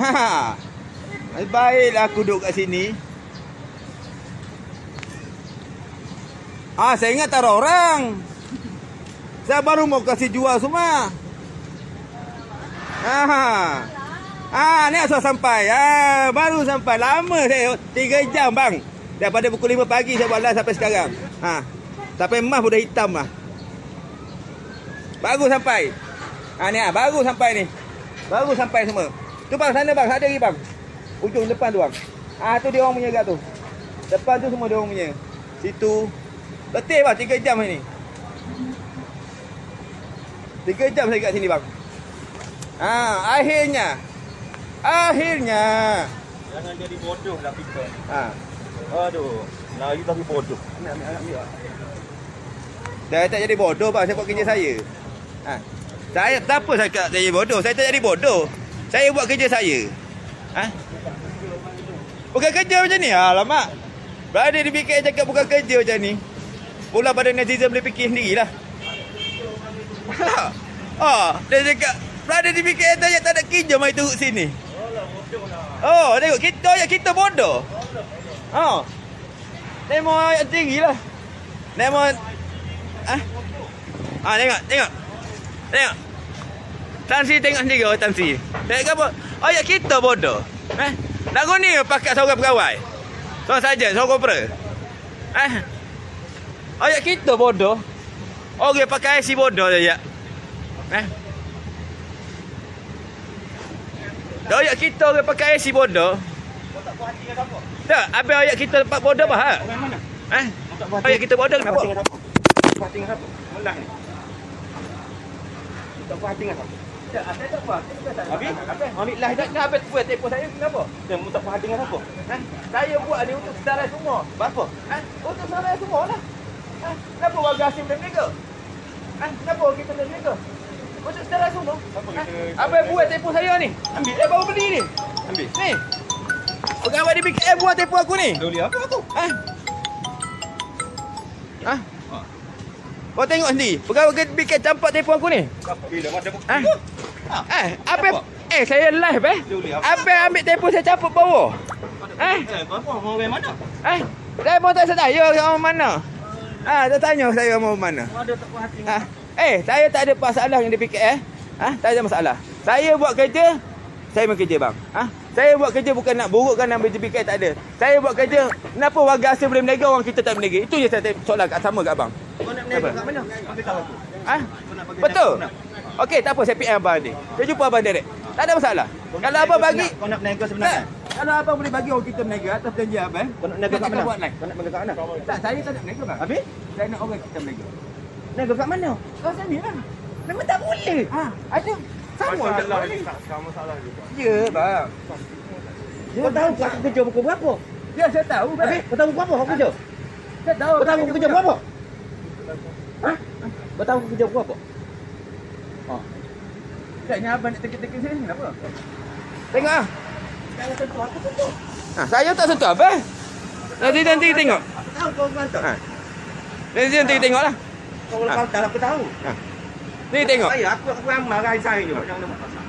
Ha. Baiklah aku duduk kat sini. Saya ingat tak ada orang. Saya baru mau kasih jual semua. Ni asal sampai. Baru sampai. Lama saya. 3 jam bang. Daripada pukul 5 pagi saya buat live sampai sekarang. Sampai emas pun dah hitam lah. Baru sampai. Ni baru sampai ni. Baru sampai semua. Tu bang sana bang. Ada lagi bang. Ujung depan tu bang. Tu dia orang punya kat tu. Depan tu semua dia orang punya. Situ. Letih bang 3 jam ni. 3 jam saya kat sini bang. Akhirnya. Jangan jadi bodoh lah kita. Aduh, lagi tapi bodoh. Ambil. Saya tak jadi bodoh bang, saya buat kerja saya. Saya tak apa saya tak jadi bodoh. Saya tak jadi bodoh. Saya buat kerja saya. Bukan kerja macam ni. Alamak. Berada di BKM cakap bukan kerja macam ni. Pula pada netizen boleh fikir sendirilah. Dia cakap berada di BKM tak ada kerja mai turut sini. Tengok kita bodoh. Nemo ayat tinggi lah. Nemo tengok. Tan Sri tengok sendiri orang Tan Sri. Tengok apa? Ayat kita bodoh. Lagu ni pakai seorang pegawai. Seorang saja, seorang kopra. Ayat kita bodoh. Orang pakai IC bodoh je. Ayat kita orang pakai IC bodoh. Tak puas hati dengan apa? Tak, habis ayat kita tempat bodoh apa? Orang mana? Ayat kita bodoh kenapa? Puas hati dengan apa? Melah ni. Tak puas hati dengan apa? Tak, saya tak puas. Habis? Ambil lah dah habis buat telefon saya kenapa? Dia tak puas hati dengan apa? Saya buat ni untuk saudara semua. Apa? Untuk saudara semua lah. Kenapa warga asing boleh berniaga? Kenapa kita boleh berniaga? Untuk saudara semua. Apa yang buat telefon saya ni? Ambil. Saya baru beli ni. Ambil. Ni. Pegawai di BKM buat telefon aku ni. Dia beli apa aku? Kau tengok sendiri. Pegawai di BKM campak telefon aku ni. Bila ada bukti? Apa? Saya live Dia beli apa? Apa ambil telefon saya campak bawah? Kau apa? Orang mana? Saya pun tak sedaya orang mana. Dia tanya saya orang mana. Ada tak puas hati? Saya tak ada masalah yang di BKM. Tak ada masalah. Saya buat kerja, saya bekerja bang. Saya buat kerja bukan nak burukkan nama BKM, tak ada. Saya buat kerja, kenapa warga asing boleh berniaga, orang kita tak berniaga? Itu je saya soalan sama kat abang. Kau nak berniaga kat mana? Ambil tahu aku. Betul. Okey, tak apa, saya PM abang ni. Saya jumpa abang direct. Tak ada masalah. Kalau abang bagi, Kau nak berniaga sebenarnya? kalau abang boleh bagi orang kita berniaga atas perjanjian abang, Kau nak berniaga kat mana? buat live. Kau nak berniaga kat mana? Tak, saya tak nak berniaga bang. Habis? Saya nak orang kita berniaga. Berniaga kat mana? Kau sini lah. Memang tak boleh. Ada. Sama tak boleh. Masalah juga. Ya bang. Kau tahu aku kerja pukul berapa? Ya, saya tahu bang. Habis? Kau tahu pukul berapa aku kerja? Saya tahu. Kau tahu aku kerja berapa? Kau tahu aku kerja berapa? Taknya abang nak teka-teka sini kenapa? Tengok ah. Jangan sentuh aku sentuh. Saya tak sentuh apa? Nanti tengok. Aku tahu kau mantap. Nanti tengoklah. Kau kalau pantas aku tahu. Ni tengok. Aku amal rai saya je. Jangan nak buat pasal.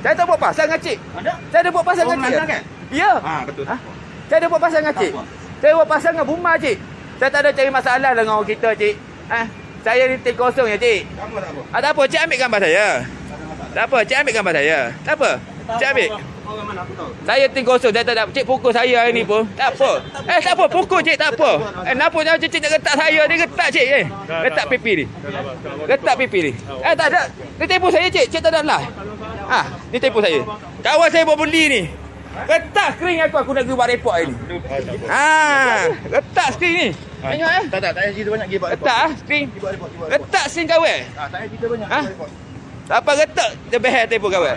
Saya tak buat pasal dengan cik. Ada? Saya ada buat pasal Kau dengan cik. mana kan? Ya. Betul. Saya ada buat pasal dengan cik. Apa? Saya buat pasal dengan Buma cik. Saya tak ada cari masalah dengan orang kita cik. Saya ni tik kosong ya cik. Kamu tak apa? Tak apa, cik ambil gambar saya. Tak apa, cik ambil gambar saya. Tak apa. Cik ambil. Orang mana aku tahu. Saya tik kosong, saya tak ada. Cik pukul saya hari ni pun. Tak apa. Tak apa, pukul cik, tak apa. Kenapa cik nak retak saya ni? Retak cik retak pipi ni. Retak pipi ni. Tak ada. Ni telefon saya cik, cik tak ada live. Ni telefon saya. Kawan saya baru beli ni. Retak skrin aku nak pergi buat report hari ni. Retak skrin ni. Tengok Tak payah cerita banyak pergi buat report. Retak skrin. Buat report. Retak skrin kawan. Tak payah cerita banyak buat report. Tak apa retak dia behel telefon kawan.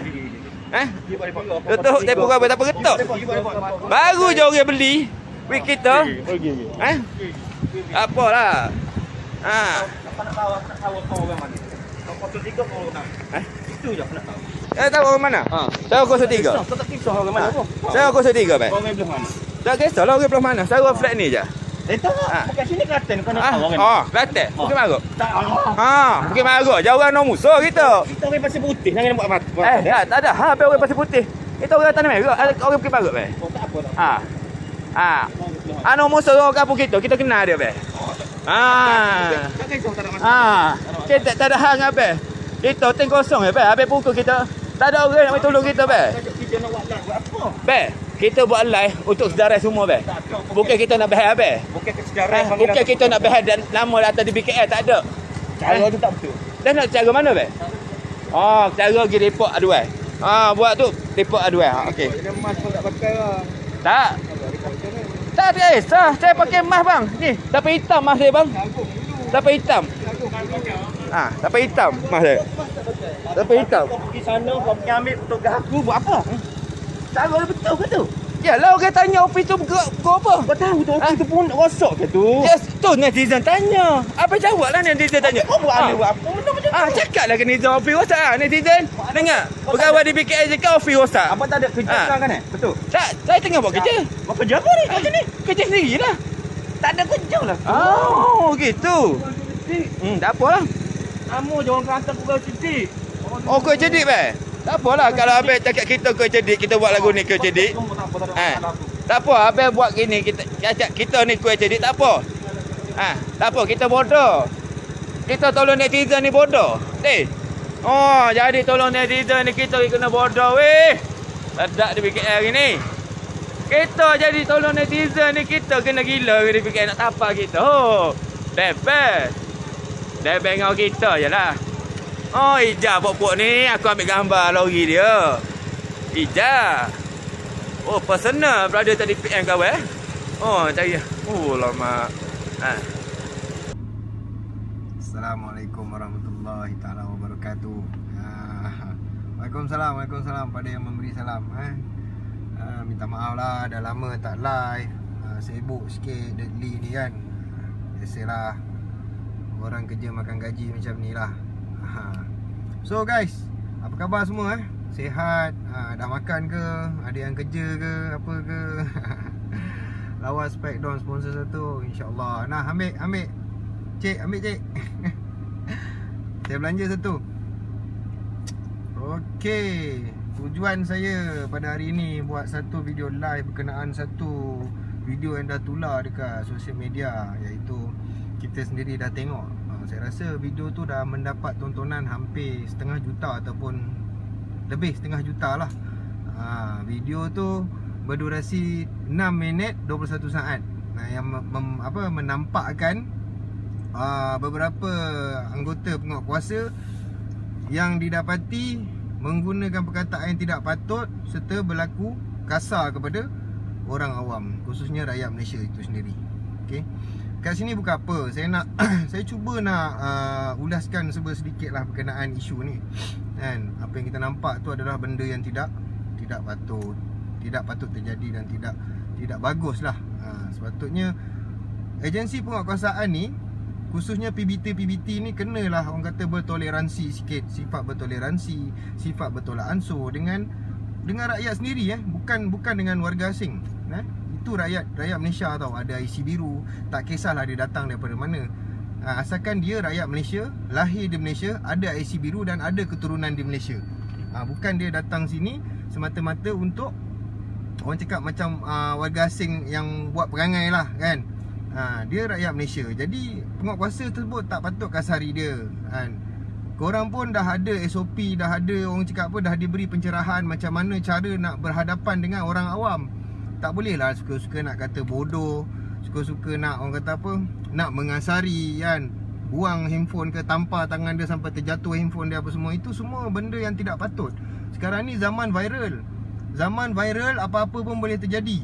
Pergi buat report. Tutup telefon kawan tak apa retak. Pergi buat report. Baru je orang beli. Wik kita. Apalah. Aku nak tahu kau orang mana. Kau potong 3 kau orang mana. Itu je aku nak tahu. Tahu orang mana? Saya 03. Kau tak kisah orang mana pun. Saya 03 baik. Orang belah mana? Tak kisahlah orang belah mana. Saya flat ni je. Tak. Bukan sini Kelantan kau nak tahu orang mana. Kelantan. Bukit Maruk. Tak. Bukit Maruk. Jauh orang no musuh kita. Kita orang pasir putih jangan buat mata. Tak ada. Habis orang pasir putih. Itu orang tanah merah, orang Bukit Barut be. Oh, tak apa tak. Ha. Ha. Anu musuh orang kampung kita kenal dia be. Ha. Tak kisah tak ada masalah. Ha. Kita tak ada hal ngap be. Kita ting kosong be. Habis pukul kita. Tak ada orang nak tolong kita be. Kita nak buat live buat apa? Be, kita buat live untuk sedarai semua be. Bukan kita nak bahas be. Bukan sejarah Bukan kita nak bahas dan nama atas di BKL tak ada. cara tu tak betul. Dan nak cara mana be? Oh, cara pergi report aduan. Ha, buat tu report aduan. Ha, okey. Dia mas pun tak pakai lah. Tak. Tak ada sah. Saya pakai mask bang. Ni, dapat hitam mask saya bang. Dapat hitam. Ha, dapat hitam mask saya. Dapat hitam. Kau pergi sana, kau pergi ambil petugas aku buat apa? Cara betul ke tu? Yalah orang tanya ofis tu bergerak kau apa? Kau tahu tu ofis tu pun rosak ke tu? Yes, tu netizen tanya. Apa jawablah netizen tanya. Kau buat ada buat apa? Macam-macam. Cakaplah ke netizen ofis rosak netizen. Dengar. Pegawai di BKL cakap ofis rosak. Apa tak ada kerja sekarang kan Betul. Tak, saya tengah buat kerja. Buat kerja apa ni macam ni? Kerja sendirilah. Tak ada kerja lah. Oh, gitu. Tak apalah. Kamu jangan kata kau cerdik. Oh, kau cerdik be. Tak apalah kalau abang cakap kita kau cerdik, kita buat lagu ni kau cerdik. Tak apa, abang buat gini kita cakap kita ni kau cerdik tak apa. Tak apa, kita bodoh. Kita tolong netizen ni bodoh. Oh, jadi tolong netizen ni kita kena bodoh weh. Ledak di BKL ni. Kita jadi tolong netizen ni kita kena gila di BKL nak tapak kita. Oh, bebas. Dia bengau kita je lah. Oh, Ijah pok-pok ni aku ambil gambar lori dia. Ijah. Oh, personal brother tadi PM kau eh. Oh, cari. Oh, lama. Assalamualaikum warahmatullahi taala wabarakatuh. Waalaikumsalam pada yang memberi salam. Minta maaf lah dah lama tak live. Sibuk sikit deadly ni kan. Biasalah. Orang kerja makan gaji macam ni lah. So guys, apa khabar semua Sihat? Dah makan ke? Ada yang kerja ke? Apa ke? Lawas spek down sponsor satu, InsyaAllah. Nah, ambil Cik, ambil cik. Saya belanja satu. Okey, tujuan saya pada hari ini buat satu video live berkenaan satu video yang dah tular dekat sosial media, iaitu kita sendiri dah tengok. Saya rasa video tu dah mendapat tontonan hampir 500,000 ataupun lebih 500,000 lah. Video tu berdurasi 6 minit 21 saat. Yang menampakkan beberapa anggota penguatkuasa yang didapati menggunakan perkataan yang tidak patut serta berlaku kasar kepada orang awam, khususnya rakyat Malaysia itu sendiri. Okey. Kat sini bukan apa, saya cuba nak ulaskan sedikit lah berkenaan isu ni. Kan, apa yang kita nampak tu adalah benda yang tidak patut terjadi dan tidak bagus lah. Sepatutnya agensi penguatkuasaan ni, khususnya PBT ni kenalah orang kata bertoleransi sikit, sifat bertoleransi, sifat bertolak ansur dengan rakyat sendiri bukan dengan warga asing. Itu rakyat Malaysia tau. Ada IC biru, tak kisahlah dia datang daripada mana. Asalkan dia rakyat Malaysia, lahir di Malaysia, ada IC biru dan ada keturunan di Malaysia. Bukan dia datang sini semata-mata untuk orang cakap macam warga asing yang buat perangai lah kan. Dia rakyat Malaysia. Jadi penguatkuasa tersebut tak patut kasari dia kan. Korang pun dah ada SOP, dah ada orang cakap apa, dah diberi pencerahan macam mana cara nak berhadapan dengan orang awam. Tak boleh lah suka-suka nak kata bodoh, suka-suka nak orang kata apa, nak mengasari kan, buang handphone ke, tampar tangan dia sampai terjatuh handphone dia apa semua. Itu semua benda yang tidak patut. Sekarang ni zaman viral, apa-apa pun boleh terjadi.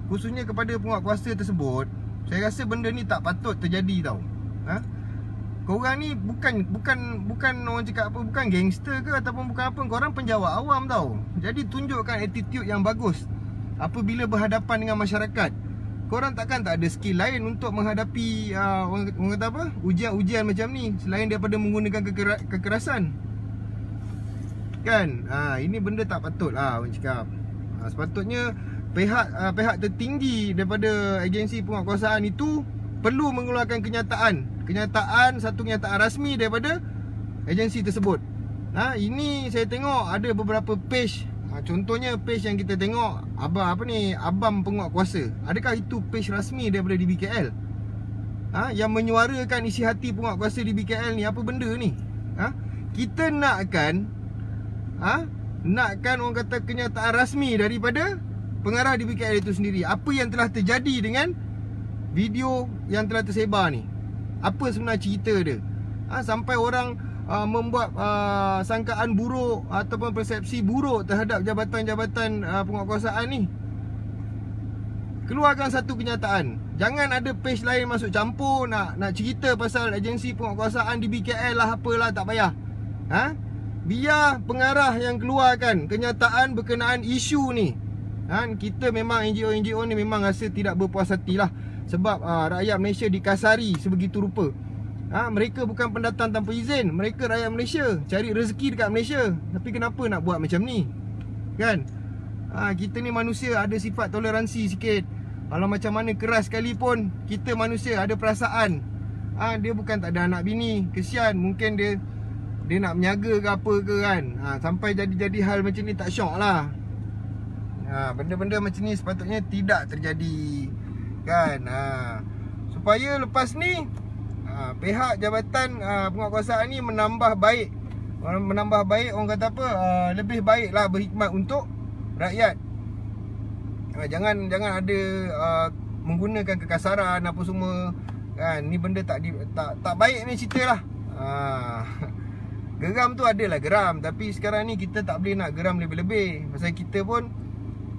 Khususnya kepada penguatkuasa tersebut, saya rasa benda ni tak patut terjadi tau. Korang ni bukan orang cakap apa, bukan gangster ke ataupun bukan apa, korang penjawat awam tau. Jadi tunjukkan attitude yang bagus apabila berhadapan dengan masyarakat. Korang takkan tak ada skill lain untuk menghadapi orang kata apa, ujian-ujian macam ni selain daripada menggunakan kekerasan. Kan? Ini benda tak patut lah orang cakap. Sepatutnya pihak tertinggi daripada agensi penguatkuasaan itu perlu mengeluarkan satu kenyataan rasmi daripada agensi tersebut. Ini saya tengok ada beberapa page Contohnya page yang kita tengok Abang Penguat Kuasa. Adakah itu page rasmi daripada DBKL? Yang menyuarakan isi hati Penguat Kuasa DBKL ni apa benda ni? Kita nakkan orang kata kenyataan rasmi daripada pengarah DBKL itu sendiri. Apa yang telah terjadi dengan video yang telah tersebar ni? Apa sebenarnya cerita dia? Sampai orang membuat sangkaan buruk ataupun persepsi buruk terhadap jabatan-jabatan penguatkuasaan ni. Keluarkan satu kenyataan. Jangan ada page lain masuk campur nak cerita pasal agensi penguatkuasaan DBKL lah apalah, tak payah. Biar pengarah yang keluarkan kenyataan berkenaan isu ni. Kita memang NGO ni memang rasa tidak berpuas hati lah. Sebab rakyat Malaysia dikasari sebegitu rupa. Mereka bukan pendatang tanpa izin. Mereka rakyat Malaysia, cari rezeki dekat Malaysia. Tapi kenapa nak buat macam ni? Kan? Kita ni manusia, ada sifat toleransi sikit. Kalau macam mana keras sekalipun, kita manusia ada perasaan. Dia bukan tak ada anak bini, kesian. Mungkin dia nak menyaga ke apa ke kan. Sampai jadi hal macam ni tak syok lah. Benda-benda macam ni sepatutnya tidak terjadi. Kan? Supaya lepas ni pihak jabatan penguatkuasaan ni menambah baik, orang kata apa, lebih baiklah berhikmat untuk rakyat. Jangan ada menggunakan kekasaran apa semua kan. Ni benda tak baik ni cerita lah. Geram tu adalah geram, tapi sekarang ni kita tak boleh nak geram lebih-lebih. Pasal kita pun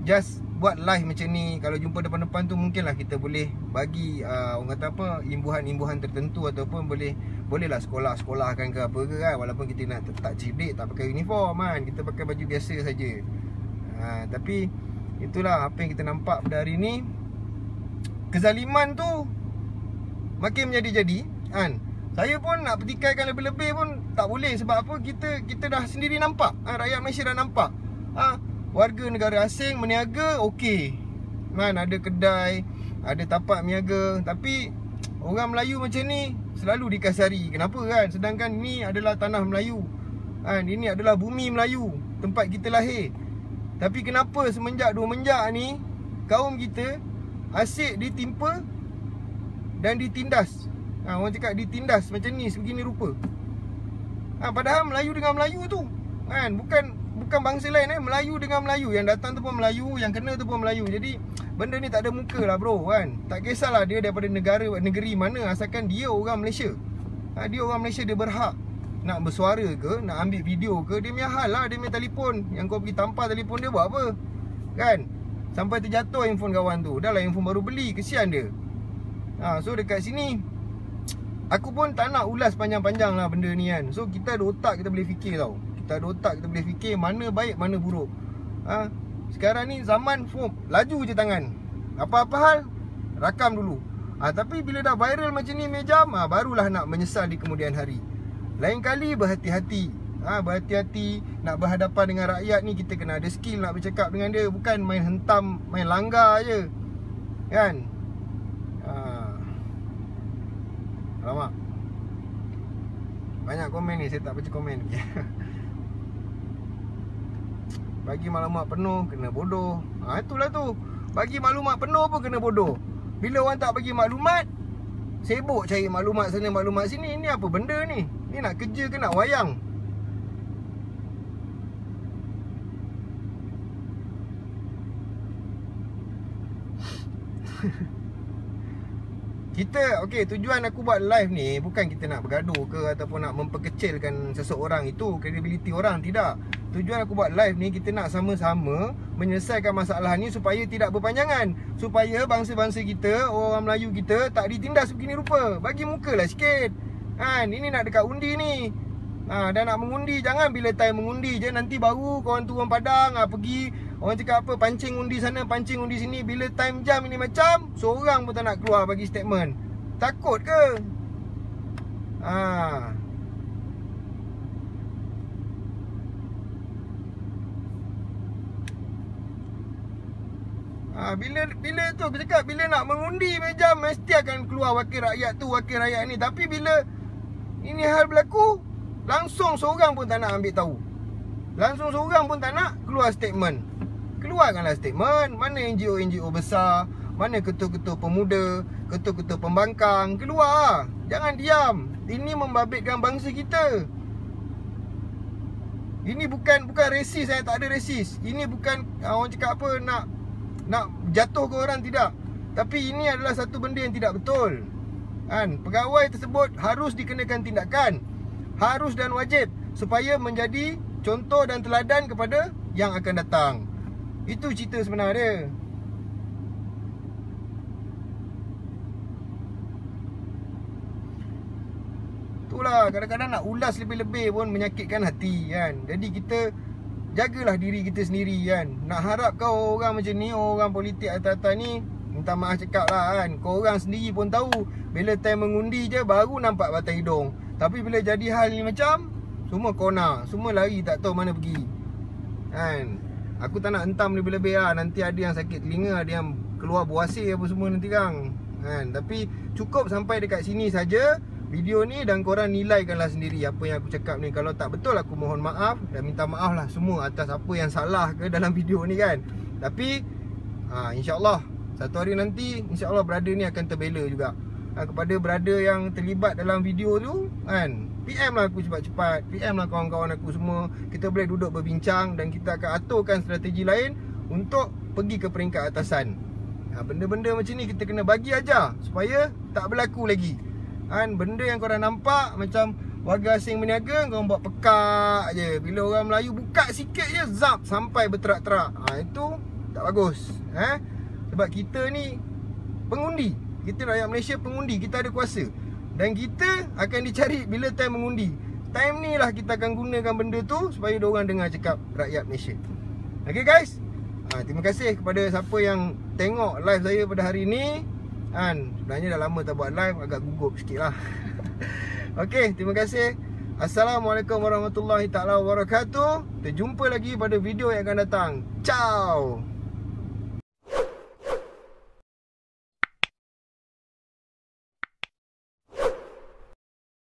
just buat live macam ni. Kalau jumpa depan-depan tu mungkinlah kita boleh bagi orang kata apa, imbuhan-imbuhan tertentu. Ataupun bolehlah sekolah-sekolahkan ke apa ke kan. Walaupun kita nak tak cerdik, tak pakai uniform kan, kita pakai baju biasa saja. Tapi itulah apa yang kita nampak pada hari ni. Kezaliman tu makin menjadi-jadi kan. Saya pun nak pertikaikan lebih-lebih pun tak boleh. Sebab apa, kita dah sendiri nampak, rakyat Malaysia dah nampak. Warga negara asing meniaga okey kan, ada kedai, ada tapak niaga. Tapi orang Melayu macam ni selalu dikasari. Kenapa kan? Sedangkan ni adalah tanah Melayu kan, ini adalah bumi Melayu, tempat kita lahir. Tapi kenapa semenjak ni kaum kita asyik ditimpa dan ditindas. Orang cakap ditindas macam ni, sebegini rupa. Padahal Melayu dengan Melayu tu kan, bukan bangsa lain Melayu dengan Melayu. Yang datang tu pun Melayu, yang kena tu pun Melayu. Jadi benda ni tak ada muka lah bro kan. Tak kisahlah dia daripada negeri mana, asalkan dia orang Malaysia. Dia orang Malaysia, dia berhak nak bersuara ke, nak ambil video ke, dia punya hal lah. Dia punya telefon, yang kau pergi tampar telefon dia buat apa kan. Sampai terjatuh handphone kawan tu. Dah lah handphone baru beli, kesian dia. So dekat sini aku pun tak nak ulas panjang-panjang lah benda ni kan. So kita ada otak, kita boleh fikir tau. Kita ada otak, kita boleh fikir mana baik, mana buruk. Sekarang ni zaman laju je tangan. Apa-apa hal, rakam dulu. Tapi bila dah viral macam ni mejam, barulah nak menyesal di kemudian hari. Lain kali berhati-hati. Berhati-hati nak berhadapan dengan rakyat ni. Kita kena ada skill nak bercakap dengan dia. Bukan main hentam, main langgar je kan. Alamak, banyak komen ni, saya tak baca komen lagi. Bagi maklumat penuh kena bodoh. Itulah tu, bagi maklumat penuh pun kena bodoh. Bila orang tak bagi maklumat, sibuk cari maklumat sana maklumat sini. Ni apa benda ni? Ni nak kerja ke nak wayang? Kita, tujuan aku buat live ni bukan kita nak bergaduh ke ataupun nak memperkecilkan seseorang, itu kredibiliti orang, tidak. Tujuan aku buat live ni, kita nak sama-sama menyelesaikan masalah ni supaya tidak berpanjangan. Supaya bangsa-bangsa kita, orang Melayu kita tak ditindas begini rupa. Bagi muka lah sikit kan, ini nak dekat undi ni. Dan nak mengundi, jangan bila time mengundi je nanti baru korang turun padang pergi, orang cakap apa, pancing undi sana, pancing undi sini. Bila time jam ini macam, seorang pun tak nak keluar bagi statement. Takut ke? Bila tu aku cakap, bila nak mengundi macam mesti akan keluar wakil rakyat tu, wakil rakyat ni. Tapi bila ini hal berlaku, langsung seorang pun tak nak ambil tahu. Langsung seorang pun tak nak keluar statement. Keluarkanlah statement. Mana NGO-NGO besar, mana ketua-ketua pemuda, ketua-ketua pembangkang, keluar. Jangan diam. Ini membabitkan bangsa kita. Ini bukan resis, saya tak ada resis. Ini bukan orang cakap apa nak jatuh ke orang, tidak. Tapi ini adalah satu benda yang tidak betul. Kan, pegawai tersebut harus dikenakan tindakan. Harus dan wajib supaya menjadi contoh dan teladan kepada yang akan datang. Itu cerita sebenar dia. Itulah, kadang-kadang nak ulas lebih-lebih pun menyakitkan hati kan. Jadi kita jagalah diri kita sendiri kan. Nak harap kau orang macam ni, orang politik atas-atas ni, minta maaf cakap lah kan, kau orang sendiri pun tahu bila time mengundi je baru nampak batang hidung. Tapi bila jadi hal ni macam, semua kona, semua lari tak tahu mana pergi kan. Aku tak nak hentam lebih-lebih lah. Nanti ada yang sakit telinga, ada yang keluar buasir apa semua nanti kan. Tapi cukup sampai dekat sini saja video ni, dan korang nilaikanlah sendiri apa yang aku cakap ni. Kalau tak betul aku mohon maaf dan minta maaf lah semua atas apa yang salah ke dalam video ni kan. Tapi insyaAllah satu hari nanti insyaAllah brother ni akan terbela juga. Kepada brother yang terlibat dalam video tu kan, PM lah aku cepat-cepat, PM lah kawan-kawan aku semua. Kita boleh duduk berbincang dan kita akan aturkan strategi lain untuk pergi ke peringkat atasan. Benda-benda macam ni kita kena bagi aja supaya tak berlaku lagi kan. Benda yang korang nampak macam warga asing berniaga, korang buat pekak je. Bila orang Melayu buka sikit je, zap, sampai berterak-terak. Itu tak bagus. Sebab kita ni pengundi. Kita rakyat Malaysia pengundi. Kita ada kuasa. Dan kita akan dicari bila time mengundi. Time ni lah kita akan gunakan benda tu supaya diorang dengar cakap rakyat Malaysia. Okay guys, terima kasih kepada siapa yang tengok live saya pada hari ni kan. Sebenarnya dah lama tak buat live, agak gugup sikit lah. Okay, terima kasih. Assalamualaikum warahmatullahi taala wabarakatuh. Kita jumpa lagi pada video yang akan datang. Ciao.